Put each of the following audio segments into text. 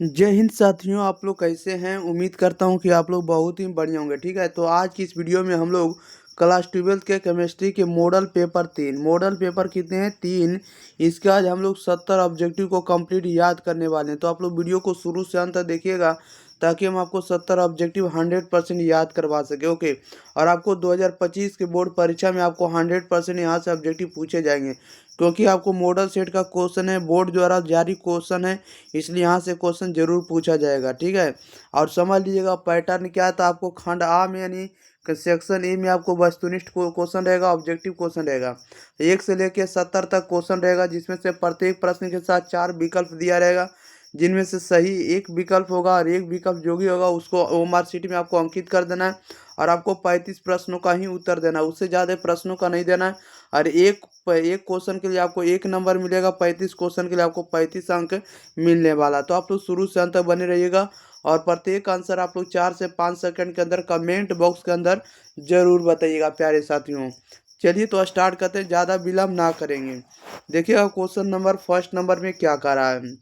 जय हिंद साथियों, आप लोग कैसे हैं। उम्मीद करता हूं कि आप लोग बहुत ही बढ़िया होंगे। ठीक है, तो आज की इस वीडियो में हम लोग क्लास 12 के केमिस्ट्री के मॉडल पेपर कितने हैं, 3। इसके आज हम लोग 70 ऑब्जेक्टिव को कंप्लीट याद करने वाले हैं। तो आप लोग वीडियो को शुरू से अंत तक देखिएगा ताकि हम आपको 70 ऑब्जेक्टिव 100% याद करवा सके। ओके, और आपको 2025 के बोर्ड परीक्षा में आपको 100% यहाँ से ऑब्जेक्टिव पूछे जाएंगे, क्योंकि आपको मॉडल सेट का क्वेश्चन है, बोर्ड द्वारा जारी क्वेश्चन है, इसलिए यहाँ से क्वेश्चन जरूर पूछा जाएगा। ठीक है, और समझ लीजिएगा पैटर्न क्या था। आपको खंड आ में यानी सेक्शन ए में आपको वस्तुनिष्ठ क्वेश्चन रहेगा, ऑब्जेक्टिव क्वेश्चन रहेगा। 1 से लेकर 70 तक क्वेश्चन रहेगा, जिसमें से प्रत्येक प्रश्न के साथ 4 विकल्प दिया रहेगा, जिनमें से सही एक विकल्प होगा और एक विकल्प जो भी होगा उसको ओएमआर शीट में आपको अंकित कर देना है। और आपको 35 प्रश्नों का ही उत्तर देना है, उससे ज़्यादा प्रश्नों का नहीं देना है। और एक क्वेश्चन के लिए आपको 1 नंबर मिलेगा, 35 क्वेश्चन के लिए आपको 35 अंक मिलने वाला। तो आप लोग शुरू से अंत तक बने रहिएगा और प्रत्येक आंसर आप लोग 4 से 5 सेकंड के अंदर कमेंट बॉक्स के अंदर जरूर बताइएगा प्यारे साथियों। चलिए तो स्टार्ट करते हैं, ज़्यादा विलम्ब ना करेंगे। देखिएगा क्वेश्चन नंबर फर्स्ट नंबर में क्या कह रहा है।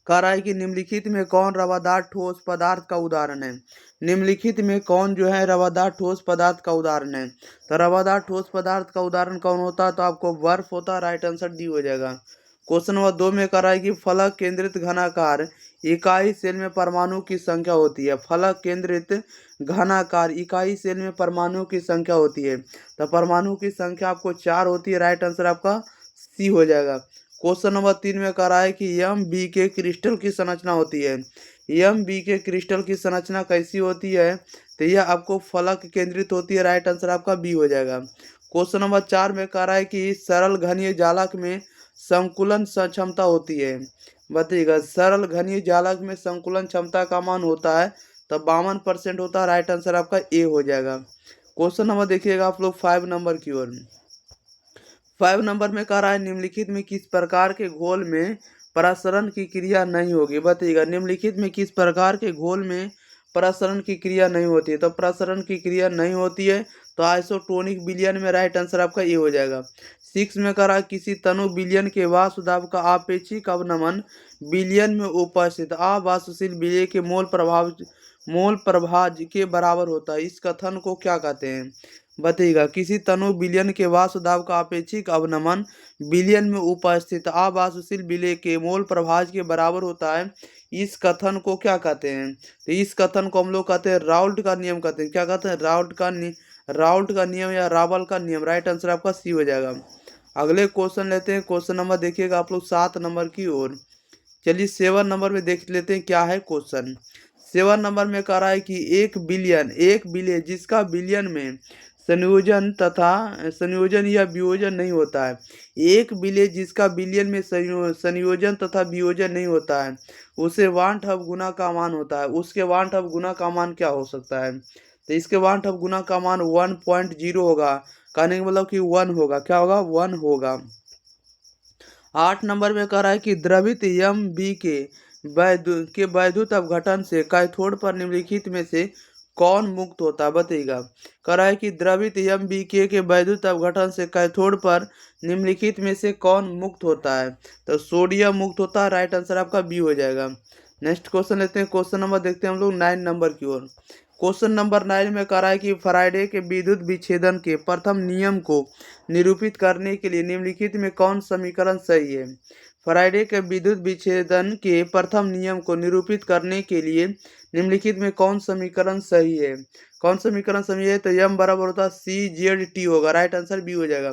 कह रहा है कि निम्नलिखित में कौन रवादार ठोस पदार्थ का उदाहरण है। निम्नलिखित में कौन जो है रवादार ठोस पदार्थ का उदाहरण है। तो रवादार ठोस पदार्थ का उदाहरण कौन होता है, तो आपको बर्फ होता है। राइट आंसर डी हो जाएगा। क्वेश्चन नंबर 2 में कह रहा है कि फलक केंद्रित घनाकार इकाई सेल में परमाणु की संख्या होती है। फलक केंद्रित घनाकार इकाई सेल में परमाणु की संख्या होती है। तो परमाणु की संख्या आपको 4 होती है। राइट आंसर आपका सी हो जाएगा। क्वेश्चन नंबर 3 में कह रहा है कि एम बी के क्रिस्टल की संरचना होती है। एम बी के क्रिस्टल की संरचना कैसी होती है, तो यह आपको फलक केंद्रित होती है। राइट आंसर आपका बी हो जाएगा। क्वेश्चन नंबर 4 में कह रहा है कि सरल घनीय जालक में संकुलन क्षमता होती है। बताइएगा, सरल घनीय जालक में संकुलन क्षमता का मान होता है तो 52% होता है। राइट आंसर आपका ए हो जाएगा। क्वेश्चन नंबर देखिएगा आप लोग 5 नंबर की ओर। 5 नंबर में कह रहा है निम्नलिखित में किस प्रकार के घोल में प्रसरण की क्रिया नहीं होगी। बताइएगा, निम्नलिखित में किस प्रकार के घोल में प्रसरण की क्रिया नहीं होती है। तो प्रसरण की क्रिया नहीं होती है तो आइसोटोनिक विलयन में। राइट आंसर आपका ये हो जाएगा। 6 में कह रहा है किसी तनु विलयन के वाष्पदाब का आपेक्षिक अवनमन विलयन में उपस्थित अवाष्पशील विलय के मोल प्रभाव के बराबर होता है। इस कथन को क्या कहते हैं। बताइएगा, किसी तनु विलयन के वाष्पदाब का अपेक्षिक अवनमन विलयन में उपस्थित अवाष्पशील विलय के मोल प्रभाव के बराबर होता है। इस कथन को क्या कहते हैं। तो इस कथन को हम लोग कहते हैं राउल्ट का नियम कहते हैं। क्या कहते हैं, राउल्ट का नियम या रावल का नियम। राइट आंसर आपका सी हो जाएगा। अगले क्वेश्चन लेते हैं। क्वेश्चन नंबर देखिएगा आप लोग 7 नंबर की ओर। चलिए 7 नंबर में देख लेते हैं क्या है क्वेश्चन। 7 नंबर में कह रहा है कि एक बिलियन जिसका बिलियन में संयोजन या वियोजन नहीं होता है। एक बिलियन जिसका बिलियन में संयोजन तथा वियोजन नहीं होता है, उसे वांट ऑफ गुना का मान होता है। उसके वांट ऑफ गुना का मान क्या हो सकता है। तो इसके वांट ऑफ गुना का मान 1.0 होगा। कहने का मतलब कि 1 होगा। क्या होगा, 1 होगा। 8 नंबर में कह रहा है कि द्रवित एम बी के वैद्युत अपघटन से कैथोड पर निम्नलिखित में से कौन मुक्त होता है। बताइएगा, कह रहा है कि द्रवित एम बी के वैद्युत अपघटन से कैथोड पर निम्नलिखित में से कौन मुक्त होता है। तो सोडियम मुक्त होता है। राइट आंसर आपका बी हो जाएगा। नेक्स्ट क्वेश्चन लेते हैं। क्वेश्चन नंबर देखते हैं हम लोग 9 नंबर की ओर। क्वेश्चन नंबर 9 में कह रहा है कि फैराडे के विद्युत विच्छेदन के प्रथम नियम को निरूपित करने के लिए निम्नलिखित में कौन समीकरण सही है। फैराडे के विद्युत विच्छेदन के प्रथम नियम को निरूपित करने के लिए निम्नलिखित में कौन समीकरण सही है। कौन समीकरण सही है, तो यम बराबर होता है CZ होगा। राइट आंसर बी हो जाएगा।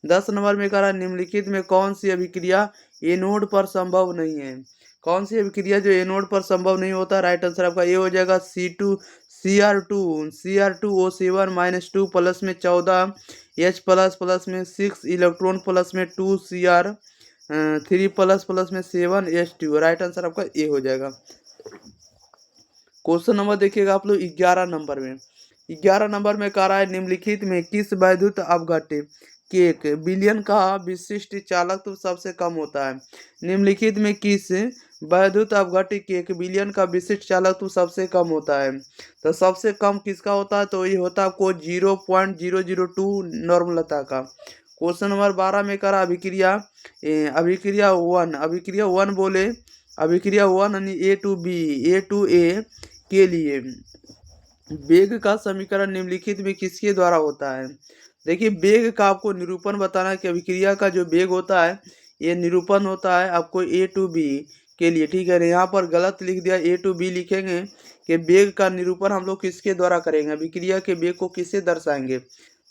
10 नंबर में कह रहा है निम्नलिखित में कौन सी अभिक्रिया एनोड पर संभव नहीं है। कौन सी अभिक्रिया जो एनोड पर संभव नहीं होता। राइट आंसर आपका ये हो जाएगा CR2O7 -2 प्लस में 14 H प्लस में 6 इलेक्ट्रॉन प्लस में 2 Cr3 प्लस में 7 H2। राइट आंसर आपका ए हो जाएगा। क्वेश्चन नंबर देखिएगा आप लोग 11 नंबर में। 11 नंबर में कह रहा है निम्नलिखित में किस वैद्युत अपघट्य के एक विलयन का विशिष्ट चालकत्व सबसे कम होता है। निम्नलिखित में किस वैद्युत अपघट्य के एक विलयन का विशिष्ट चालकत्व सबसे कम होता है। तो सबसे कम किसका होता है, तो ये होता है आपको 0.002 नॉर्मलता का। क्वेश्चन नंबर 12 में करा अभिक्रिया 1 बोले अभिक्रिया 1 यानी ए टू बी, ए टू ए के लिए वेग का समीकरण निम्नलिखित में किसके द्वारा होता है। देखिए वेग का आपको निरूपण बताना है कि अभिक्रिया का जो वेग होता है ये निरूपण होता है आपको ए टू बी के लिए, ठीक है। यहाँ पर गलत लिख दिया, ए टू बी लिखेंगे कि वेग का निरूपण हम लोग किसके द्वारा करेंगे, अभिक्रिया के वेग को किससे दर्शाएंगे।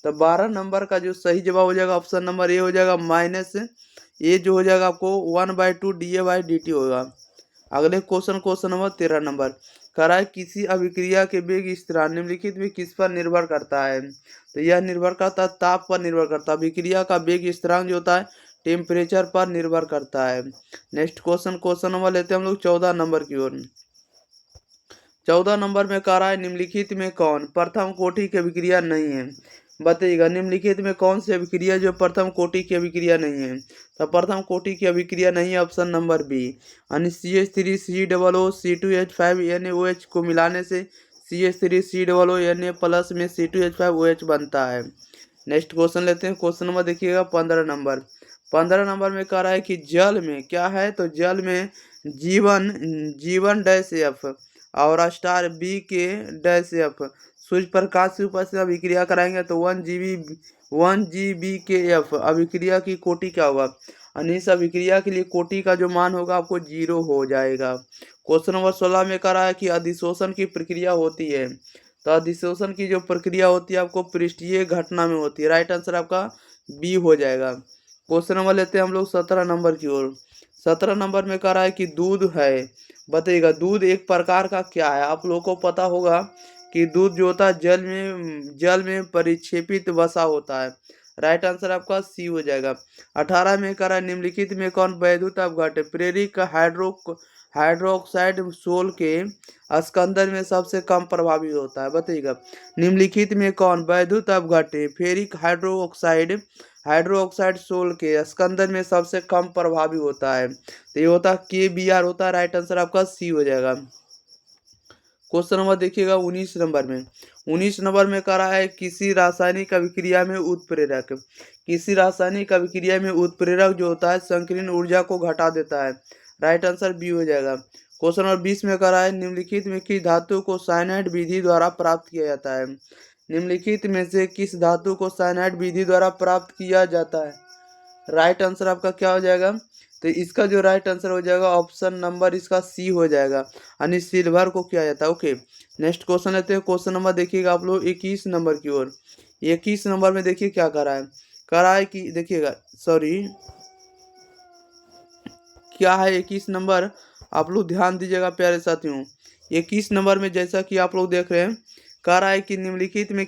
तो 12 नंबर का जो सही जवाब हो जाएगा ऑप्शन नंबर ए हो जाएगा, माइनस ए जो हो जाएगा आपको 1/2 dA/dt होगा। अगले क्वेश्चन नंबर 13 नंबर कराए किसी अभिक्रिया के वेग स्थिरांक निम्नलिखित में किस पर निर्भर करता है। तो यह निर्भर करता है ताप पर निर्भर करता है। अभिक्रिया का वेग स्थिरांक जो होता है टेम्परेचर पर निर्भर करता है। नेक्स्ट क्वेश्चन नंबर लेते हैं हम लोग 14 नंबर की ओर। 14 नंबर में कह रहा है निम्नलिखित में कौन प्रथम कोटि की अभिक्रिया नहीं है। बताइएगा निम्नलिखित में कौन सी अभिक्रिया जो प्रथम कोटि की अभिक्रिया नहीं है। तो प्रथम कोटि की अभिक्रिया नहीं है ऑप्शन नंबर बी, यानी CH3COO-C2H5NaOH को मिलाने से CH3COO Na+ में C2H5OH बनता है। नेक्स्ट क्वेश्चन लेते हैं। क्वेश्चन नंबर देखिएगा 15 नंबर। 15 नंबर में कह रहा है कि जल में क्या है, तो जल में जीवन डैश एफ और स्टार बी के डैश एफ सूर्य प्रकाश की उपस्थिति में अभिक्रिया कराएंगे तो 1 GbK अभिक्रिया की कोटि क्या होगा, यानी इस अभिक्रिया के लिए कोटि का जो मान होगा आपको 0 हो जाएगा। क्वेश्चन नंबर 16 में कह रहा है कि अधिशोषण की प्रक्रिया होती है। तो अधिशोषण की जो प्रक्रिया होती है आपको पृष्ठीय घटना में होती है। राइट आंसर आपका बी हो जाएगा। क्वेश्चन नंबर लेते हैं हम लोग 17 नंबर की ओर। 17 नंबर में कह रहा है कि दूध है। बताइएगा दूध एक प्रकार का क्या है। आप लोगों को पता होगा कि दूध जो होता है जल में परिक्षेपित वसा होता है। राइट आंसर आपका सी हो जाएगा। 18 में कह रहा है निम्नलिखित में कौन वैद्युत अपघट्य प्रेरित हाइड्रोक्साइड सोल के स्कंदन में सबसे कम प्रभावी होता है। बताइएगा निम्नलिखित में कौन वैद्युत अपघट्य फेरिक हाइड्रोक्साइड सोल के स्कंदन में सबसे कम प्रभावी होता है। तो ये होता है KBr होता है। राइट आंसर आपका सी हो जाएगा। क्वेश्चन नंबर देखिएगा 19 नंबर में। 19 नंबर में कह रहा है किसी रासायनिक अभिक्रिया में उत्प्रेरक जो होता है संकीर्ण ऊर्जा को घटा देता है। राइट आंसर बी हो जाएगा। क्वेश्चन नंबर 20 में कह रहा है निम्नलिखित में किस धातु को साइनाइड विधि द्वारा प्राप्त किया जाता है। निम्नलिखित में से किस धातु को साइनाइड विधि द्वारा प्राप्त किया जाता है। राइट आंसर आपका क्या हो जाएगा, तो इसका जो राइट आंसर हो जाएगा ऑप्शन नंबर इसका सी हो जाएगा, यानी सिल्वर को किया जाता है। ओके नेक्स्ट क्वेश्चन लेते हैं। क्वेश्चन नंबर देखिएगा आप लोग 21 नंबर की ओर। 21 नंबर में देखिए क्या कर रहा है कि देखिएगा क्या है 21 नंबर, आप लोग ध्यान दीजिएगा प्यारे साथियों। 21 नंबर में जैसा कि आप लोग देख रहे हैं कह रहा है कि निम्नलिखित में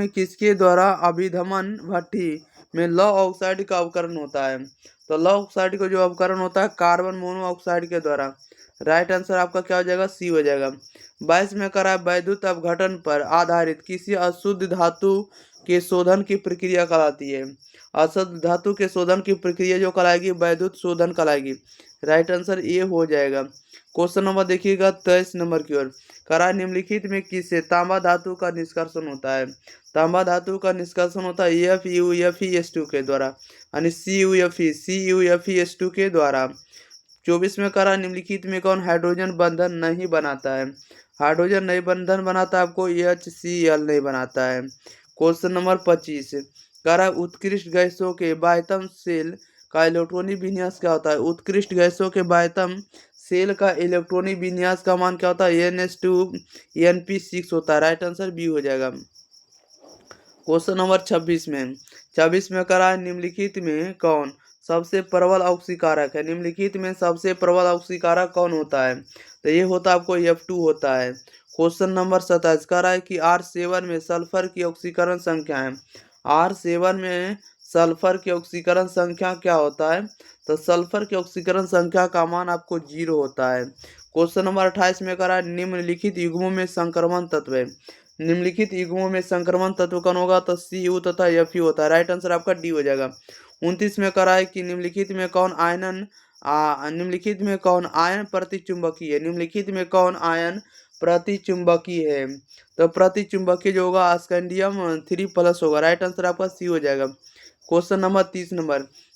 किसके द्वारा अभिधमन भट्ठी में लौह ऑक्साइड का अवकरण होता है। तो लौह ऑक्साइड का जो अवकरण होता है कार्बन मोनोऑक्साइड के द्वारा। राइट आंसर आपका क्या हो जाएगा, सी हो जाएगा। 22 में कह रहा है वैद्युत अपघटन पर आधारित किसी अशुद्ध धातु के शोधन की प्रक्रिया कहलाती है। अशुद्ध धातु के शोधन की प्रक्रिया जो कहलाएगी वैद्युत शोधन कहलाएगी। राइट आंसर ए हो जाएगा। क्वेश्चन नंबर देखिएगा 23 नंबर की ओर। करा निम्नलिखित में किससे तांबा धातु का निष्कर्षण होता है। तांबा धातु का निष्कर्षण होता है FeUFeS2 के द्वारा, यानी CuFeS2 के द्वारा। 24 में करा निम्नलिखित में कौन हाइड्रोजन बंधन नहीं बनाता है। हाइड्रोजन नहीं बंधन बनाता है आपको HCl नहीं बनाता है। क्वेश्चन नंबर 25 करा उत्कृष्ट गैसों के बाह्यतम सेल का इलेक्ट्रॉनिक विन्यास क्या होता है। उत्कृष्ट गैसों के बाह्यतम सेल का इलेक्ट्रॉनिक विन्यास का मान क्या होता है, NH2Np6 होता है। राइट आंसर बी हो जाएगा। क्वेश्चन नंबर 26 में करा है निम्नलिखित में कौन सबसे प्रबल ऑक्सीकारक है। निम्नलिखित में सबसे प्रबल ऑक्सीकारक कौन होता है, तो ये होता है आपको F2 होता है। क्वेश्चन नंबर 27 कह रहा है कि R7 में सल्फर की ऑक्सीकरण संख्या है। R7 में सल्फर की ऑक्सीकरण संख्या क्या होता है, तो सल्फर की ऑक्सीकरण संख्या का मान आपको 0 होता है। क्वेश्चन नंबर 28 में कह रहा है निम्नलिखित युग्मों में संक्रमण तत्व है। निम्नलिखित युग्मों में संक्रमण तत्व कौन होगा, तो Cu तथा Fe होता है। राइट आंसर आपका डी हो जाएगा। 29 में कह रहा है कि निम्नलिखित में कौन आयन प्रतिचुंबकीय है। निम्नलिखित में कौन आयन प्रतिचुंबकीय है, तो प्रतिचुंबकीय जो होगा स्कैंडियम 3+ होगा। राइट आंसर आपका सी हो जाएगा। क्वेश्चन नंबर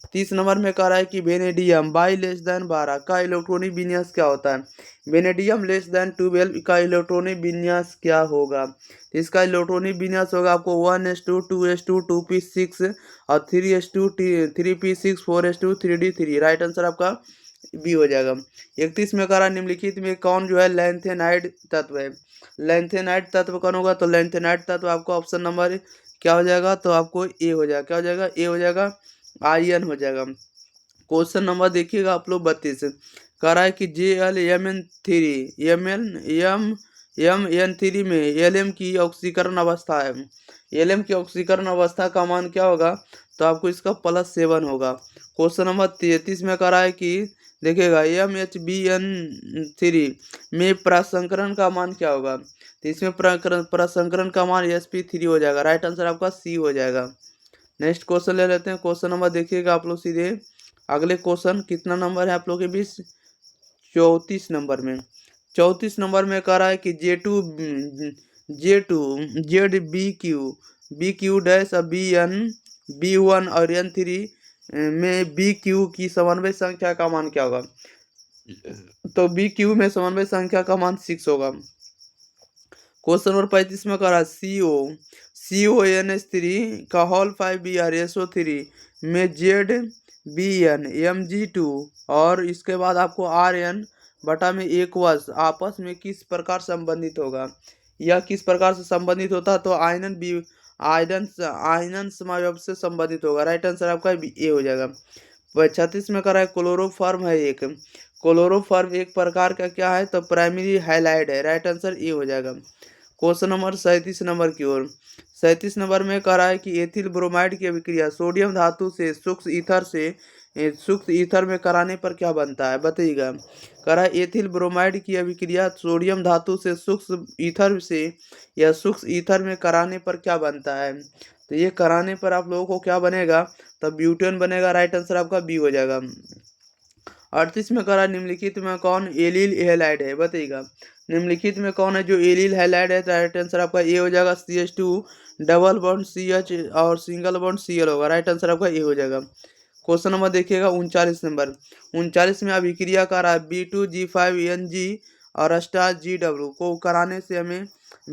30 नंबर में कह रहा है कि वेनेडियम बाई लेस देन 12 का इलेक्ट्रॉनिक विन्यास क्या होता है। वेनेडियम लेस देन 12 का इलेक्ट्रॉनिक विन्यास क्या होगा। तो इसका इलेक्ट्रॉनिक विन्यास होगा आपको 1s2 2s2 2p6 और 3s2 3p6 4s2 3d3। Right answer आपका बी हो जाएगा। 31 में कह रहा निम्नलिखित में कौन जो है लैंथेनाइड तत्व है। लैंथेनाइड तत्व कौन होगा, तो लैंथेनाइड तत्व आपको ऑप्शन नंबर क्या हो जाएगा, तो आपको ए हो जाएगा। क्या हो जाएगा, ए हो जाएगा, आयन हो जाएगा। क्वेश्चन नंबर देखिएगा आप लोग 32 कह रहा है कि JlMn3 MN3 में Lm की ऑक्सीकरण अवस्था है। Lm की ऑक्सीकरण अवस्था का मान क्या होगा, तो आपको इसका +7 होगा। क्वेश्चन नंबर 33 में कह रहा है कि देखिएगा MHBN3 में प्रसंकरण का मान क्या होगा। तो इसमें प्रसंकरण का मान sp3 हो जाएगा। राइट आंसर आपका सी हो जाएगा। नेक्स्ट क्वेश्चन ले लेते हैं। क्वेश्चन नंबर देखिएगा आप लोग सीधे अगले क्वेश्चन कितना नंबर है आप लोग के बीच, 34 नंबर में। 34 नंबर में कह रहा है कि ZB डैश B1 और N3 में BQ की समन्वय संख्या का मान क्या होगा। तो BQ में समन्वय संख्या का मान 6 होगा। क्वेश्चन नंबर 35 में कह रहा है CONH3 का होल 5BrSO3 में ZBN Mg2 और इसके बाद आपको RN बटा में एक्वस आपस में किस प्रकार संबंधित होगा। यह किस प्रकार से संबंधित होता है, तो आयनन समावेश से संबंधित होगा। राइट आंसर आपका ए हो जाएगा। 36 में कह रहा है क्लोरोफॉर्म है एक। क्लोरोफॉर्म एक प्रकार का क्या है, तो प्राइमरी हाइलाइट है। राइट आंसर ए हो जाएगा। क्वेश्चन नंबर 37 नंबर की ओर। 37 नंबर में कह रहा है कि एथिल ब्रोमाइड की अभिक्रिया सोडियम धातु से सूक्ष्म ईथर में कराने पर क्या बनता है, बताइएगा। कह रहा है एथिल ब्रोमाइड की अभिक्रिया सोडियम धातु से सूक्ष्म ईथर से या सूक्ष्म ईथर में कराने पर क्या बनता है। तो ये कराने पर आप लोगों को क्या बनेगा, तो ब्यूटेन बनेगा। राइट आंसर आपका बी हो जाएगा। 38 में कह रहा निम्नलिखित में कौन एलिल हैलाइड है, बताइएगा। निम्नलिखित में कौन है जो एलिल हैलाइड है, तो राइट आंसर आपका ए हो जाएगा। CH2 डबल बॉन्ड CH और सिंगल बॉन्ड Cl होगा। राइट आंसर आपका ए हो जाएगा। क्वेश्चन नंबर देखिएगा 39 नंबर। 39 में अभिक्रिया कर रहा है B2G5Ng और स्टार GW को कराने से हमें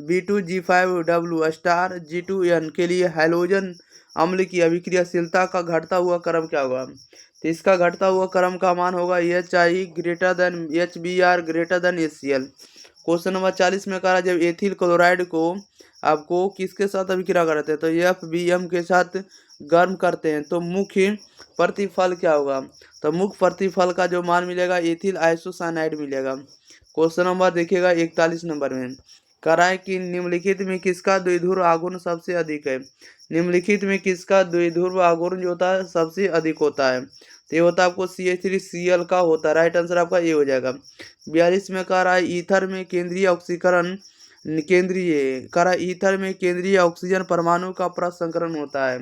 B2G5W स्टार G2N के लिए हैलोजन अम्ल की अभिक्रियाशीलता का घटता हुआ क्रम क्या होगा। तो इसका घटता हुआ क्रम का मान होगा HI greater than HBr greater than HCl। Question number 40 में कहा जब एथिल क्लोराइड को आपको किसके साथ अभिक्रिया कराते हैं, तो FBm के साथ गर्म करते हैं तो मुख्य प्रतिफल क्या होगा। तो मुख्य प्रतिफल का जो मान मिलेगा एथिल आइसोसाइनाइड मिलेगा। क्वेश्चन नंबर देखिएगा 41 नंबर में कह रहा है कि निम्नलिखित में किसका द्विध्रुव आघूर्ण सबसे अधिक है। निम्नलिखित में किसका द्विध्रुव आघूर्ण जो होता है सबसे अधिक होता है, तो ये होता है आपको CH3Cl का होता है। राइट आंसर आपका ये हो जाएगा। 42 में कह रहा है ईथर में केंद्रीय ऑक्सीजन परमाणु का प्रसंकरण होता है,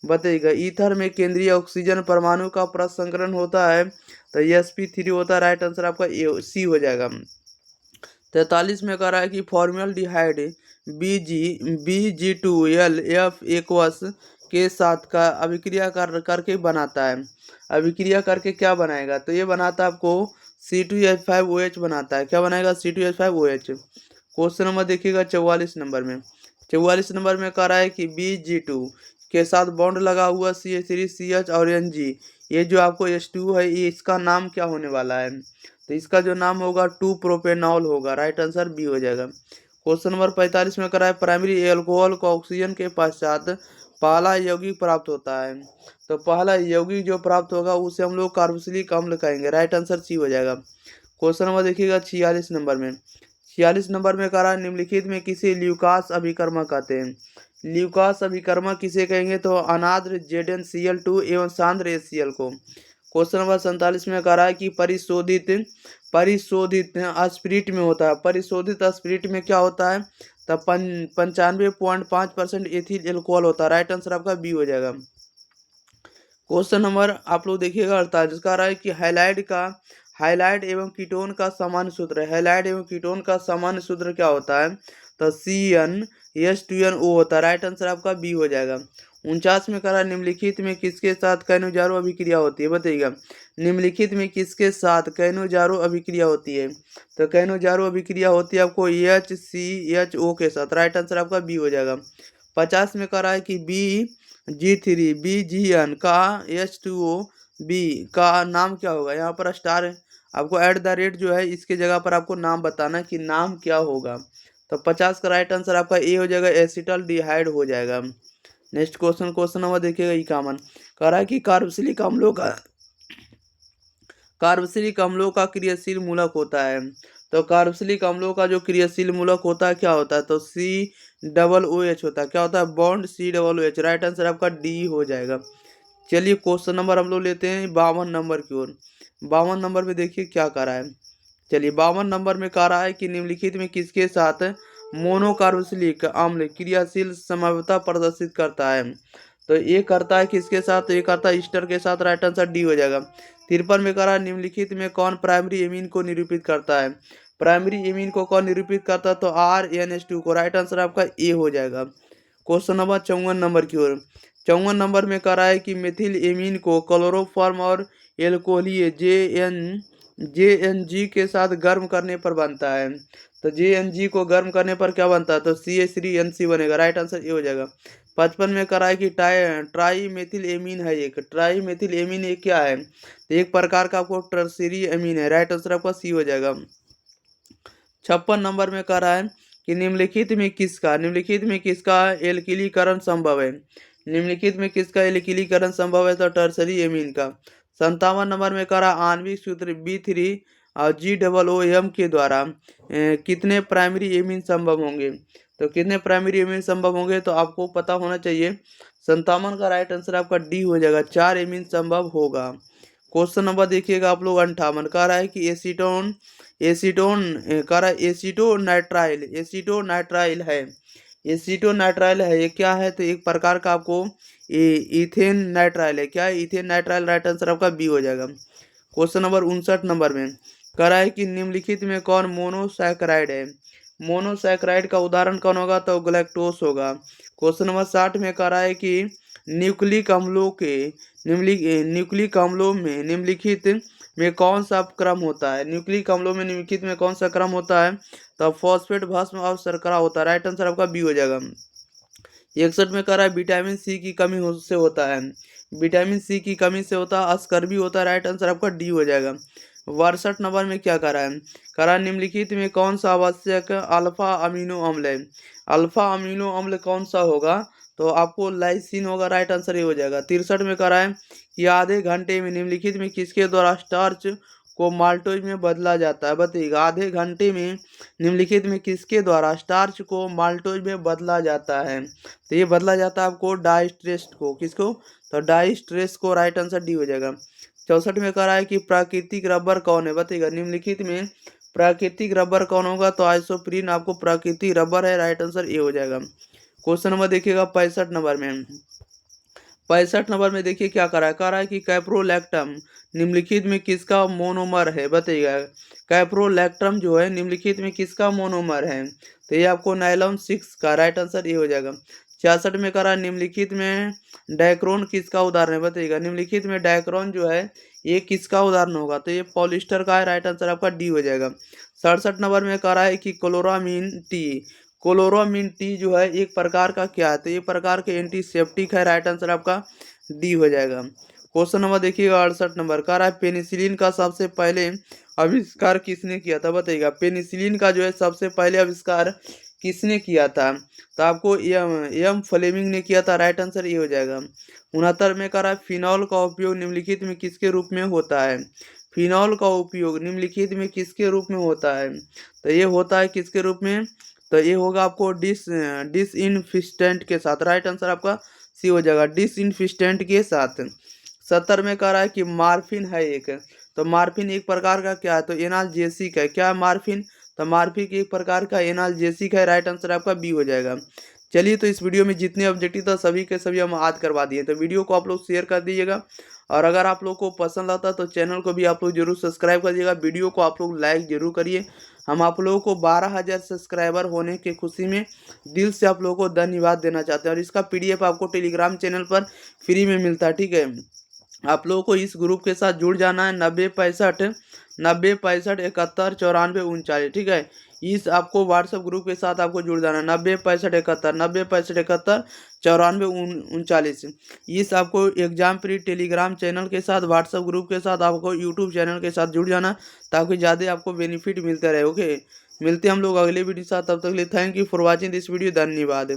बताइएगा। ईथर में केंद्रीय ऑक्सीजन परमाणु का प्रसंकरण होता है तो sp3 होता है। राइट आंसर आपका सी हो जाएगा। 43 में कह रहा है कि फॉर्मल्डिहाइड Bg2LF एक्वस के साथ का अभिक्रिया करके बनाता है। अभिक्रिया करके क्या बनाएगा, तो ये बनाता है आपको C2H5OH बनाता है। क्या बनाएगा, C2H5OH। क्वेश्चन नंबर देखिएगा 44 नंबर में। 44 नंबर में कह रहा है कि Bg2 के साथ बॉन्ड लगा हुआ CH3CH और Ng, ये जो आपको H2 है ये इसका नाम क्या होने वाला है, तो इसका जो नाम होगा 2-प्रोपेनॉल होगा। राइट आंसर बी हो जाएगा। क्वेश्चन नंबर 45 में करा है प्राइमरी एल्कोहल को ऑक्सीजन के पश्चात पहला यौगिक प्राप्त होता है, तो पहला यौगिक जो प्राप्त होगा उसे हम लोग कार्बोक्सिलिक अम्ल कहेंगे। राइट आंसर सी हो जाएगा। क्वेश्चन नंबर देखिएगा 46 नंबर में। 46 नंबर में कह रहा है निम्नलिखित में किसे ल्यूकास अभिकर्मक कहते हैं। ल्यूकास अभिकर्मक किसे कहेंगे, तो अनाद्र ZnCl2 एवं सांद्र HCl को। क्वेश्चन नंबर 47 में कह रहा है कि परिशोधित स्पिरिट में होता है। परिशोधित स्पिरिट में क्या होता है, तब 95.5% एथिल एल्कोहल होता है। राइट आंसर आपका बी हो जाएगा। क्वेश्चन नंबर आप लोग देखिएगा 48 कह रहा है कि हाइलाइड एवं कीटोन का सामान्य सूत्र। हैलाइड एवं कीटोन का सामान्य सूत्र क्या होता है, तो CnH2nO होता है। राइट आंसर आपका बी हो जाएगा। 49 में करा निम्नलिखित में किसके साथ कैनोजारो अभिक्रिया होती है, बताइएगा। निम्नलिखित में किसके साथ कैनोजारो अभिक्रिया होती है, तो कैनोजारो अभिक्रिया होती है आपको HCHO के साथ। राइट आंसर आपका बी हो जाएगा। 50 में करा है कि BG3 BGN का H2O बी का नाम क्या होगा। यहाँ पर स्टार है, आपको @ जो है इसके जगह पर आपको नाम बताना कि नाम क्या होगा। तो 50 का राइट आंसर आपका ए हो जाएगा, एसिटल डिहाइड हो जाएगा। नेक्स्ट क्वेश्चन नंबर देखिएगा, ई कॉमन कह रहा है कि कार्बोक्सिलिक अम्लों का क्रियाशील मूलक होता है। तो कार्बोक्सिलिक अम्लों का जो क्रियाशील मूलक होता है क्या होता है, तो COOH होता है। क्या होता है, बॉन्ड COOH। राइट आंसर आपका डी हो जाएगा। चलिए क्वेश्चन नंबर हम लोग लेते हैं 52 नंबर की ओर। 52 नंबर में देखिए क्या कह रहा है। चलिए 52 नंबर में कह रहा है कि निम्नलिखित में किसके साथ मोनोकार्बोक्सिलिक अम्ल क्रियाशील समझौता प्रदर्शित करता है। तो ये करता है किसके साथ, तो ये करता है ईस्टर के साथ। राइट आंसर डी हो जाएगा। 53 में कह रहा है निम्नलिखित में कौन प्राइमरी एमीन को निरूपित करता है। प्राइमरी एमीन को कौन निरूपित करता है, तो RNH2 को। राइट आंसर आपका ए हो जाएगा। क्वेश्चन नंबर 54 नंबर की ओर। 54 नंबर में कह रहा है कि मेथिल एमीन को क्लोरोफॉर्म और एल्कोहलीय JNG के साथ गर्म करने पर बनता है। तो JNG को गर्म करने पर क्या बनता है, तो CH3NC बनेगा। राइट आंसर ये हो जाएगा। 55 में कह रहा है कि ट्राई मेथिल एमीन है। एक ट्राई मेथिल एमीन एक क्या है, तो एक प्रकार का आपको टर्सरी एमीन है। राइट आंसर आपका सी हो जाएगा। 56 नंबर में कह रहा है कि निम्नलिखित में किसका एल्किलीकरण संभव है। निम्नलिखित में किसका एल्किलीकरण संभव है, तो टर्सरी एमीन का। 57 नंबर में कह रहा आणविक सूत्र B3 और GOOM के द्वारा कितने प्राइमरी एमीन संभव होंगे। तो कितने प्राइमरी एमीन संभव होंगे, तो आपको पता होना चाहिए। 57 का राइट आंसर आपका डी हो जाएगा, 4 एमीन संभव होगा। क्वेश्चन नंबर देखिएगा आप लोग 58 कह रहा है कि एसीटोन कह रहा है एसीटोनाइट्राइल है। एसीटोनाइट्राइल है, ये क्या है, तो एक प्रकार का आपको इथेन नाइट्राइल है। क्या है, इथेन नाइट्राइल। राइट आंसर आपका बी हो जाएगा। क्वेश्चन नंबर 59 नंबर में कह रहा है कि निम्नलिखित में कौन मोनोसैकराइड है। मोनोसैकराइड का उदाहरण कौन होगा, तो गलैक्टोस होगा। क्वेश्चन नंबर 60 में कह रहा है कि न्यूक्लिक अम्लों में निम्नलिखित में कौन सा क्रम होता है। न्यूक्लिक अम्लों में निम्नलिखित में कौन सा क्रम होता है, तो फॉस्फेट भस्म और शर्करा होता है। राइट आंसर आपका बी हो जाएगा। 61 में कह रहा है विटामिन सी की कमी से होता है। विटामिन सी की कमी से होता है अस्कर्बी होता है। राइट आंसर आपका डी हो जाएगा। 62 नंबर में क्या कह रहा है, कह रहा है निम्नलिखित में कौन सा आवश्यक अल्फा अमीनो अम्ल है। अल्फा अमीनो अम्ल कौन सा होगा, तो आपको लाइसिन होगा। राइट आंसर ये हो जाएगा। 63 में कह रहा है कि आधे घंटे में निम्नलिखित में किसके द्वारा स्टार्च को माल्टोज में बदला जाता है, बताइएगा। आधे घंटे में निम्नलिखित में किसके द्वारा स्टार्च को माल्टोज में बदला जाता है, तो ये बदला जाता है आपको डाइस्ट्रेस को। किसको, तो डाइस्ट्रेस को। राइट आंसर डी हो जाएगा। 64 में कह रहा है कि प्राकृतिक रबर कौन है, बताइएगा। निम्नलिखित में प्राकृतिक रबर कौन होगा, तो आइसोप्रीन आपको प्राकृतिक रबर है। राइट आंसर ए हो जाएगा। क्वेश्चन नंबर देखिएगा 65 नंबर में। 65 नंबर में देखिए क्या कह रहा है कि कैप्रोलैक्टम निम्नलिखित में किसका मोनोमर है, बताइएगा। कैप्रोलैक्टम जो है निम्नलिखित में किसका मोनोमर है, तो ये आपको नायलॉन 6 का। राइट आंसर ये हो जाएगा। 66 में कह रहा है निम्नलिखित में डायक्रोन किसका उदाहरण है, बताइएगा। निम्नलिखित में डायक्रोन जो है ये किसका उदाहरण होगा, तो ये पॉलिस्टर का है। राइट आंसर आपका डी हो जाएगा। 67 नंबर में कह रहा है कि क्लोरामीन टी जो है एक प्रकार का क्या है, तो ये प्रकार के एंटीसेप्टिक है। राइट आंसर आपका डी हो जाएगा। क्वेश्चन नंबर देखिएगा 68 नंबर कह रहा है पेनिसिलिन का सबसे पहले आविष्कार किसने किया था, बताइएगा। पेनिसिलिन का जो है सबसे पहले आविष्कार किसने किया था, तो आपको एम फ्लेमिंग ने किया था। राइट आंसर ये हो जाएगा। 69 में कह रहा है फिनॉल का उपयोग निम्नलिखित में किसके रूप में होता है। फिनॉल का उपयोग निम्नलिखित में किसके रूप में होता है, तो ये होता है किसके रूप में, तो ये होगा आपको डिसइंफिस्टेंट के साथ। राइट आंसर आपका सी हो जाएगा, डिसइंफिस्टेंट के साथ। 70 में कह रहा है कि मार्फिन है एक, तो मार्फिन एक प्रकार का क्या है, तो एनाल्जेसिक है। क्या है मार्फिन, तो मार्फिन एक प्रकार का एनाल्जेसिक है। राइट आंसर आपका बी हो जाएगा। चलिए, तो इस वीडियो में जितने ऑब्जेक्टिव था सभी के सभी हम याद करवा दिए। तो वीडियो को आप लोग शेयर कर दीजिएगा, और अगर आप लोग को पसंद आता तो चैनल को भी आप लोग जरूर सब्सक्राइब कर दीजिएगा। वीडियो को आप लोग लाइक जरूर करिए। हम आप लोगों को 12,000 सब्सक्राइबर होने की खुशी में दिल से आप लोगों को धन्यवाद देना चाहते हैं। और इसका PDF आपको टेलीग्राम चैनल पर फ्री में मिलता है, ठीक है। आप लोगों को इस ग्रुप के साथ जुड़ जाना है। 9065 71 94 ठीक है। इस आपको व्हाट्सएप ग्रुप के साथ आपको जुड़ जाना है। 9065 71 94 इस आपको एग्जाम प्री टेलीग्राम चैनल के साथ, व्हाट्सएप ग्रुप के साथ, आपको यूट्यूब चैनल के साथ जुड़ जाना, ताकि ज़्यादा आपको बेनिफिट मिलते रहे। ओके, मिलते हैं हम लोग अगले वीडियो के साथ। तब तक के लिए thank you for watching this video. धन्यवाद।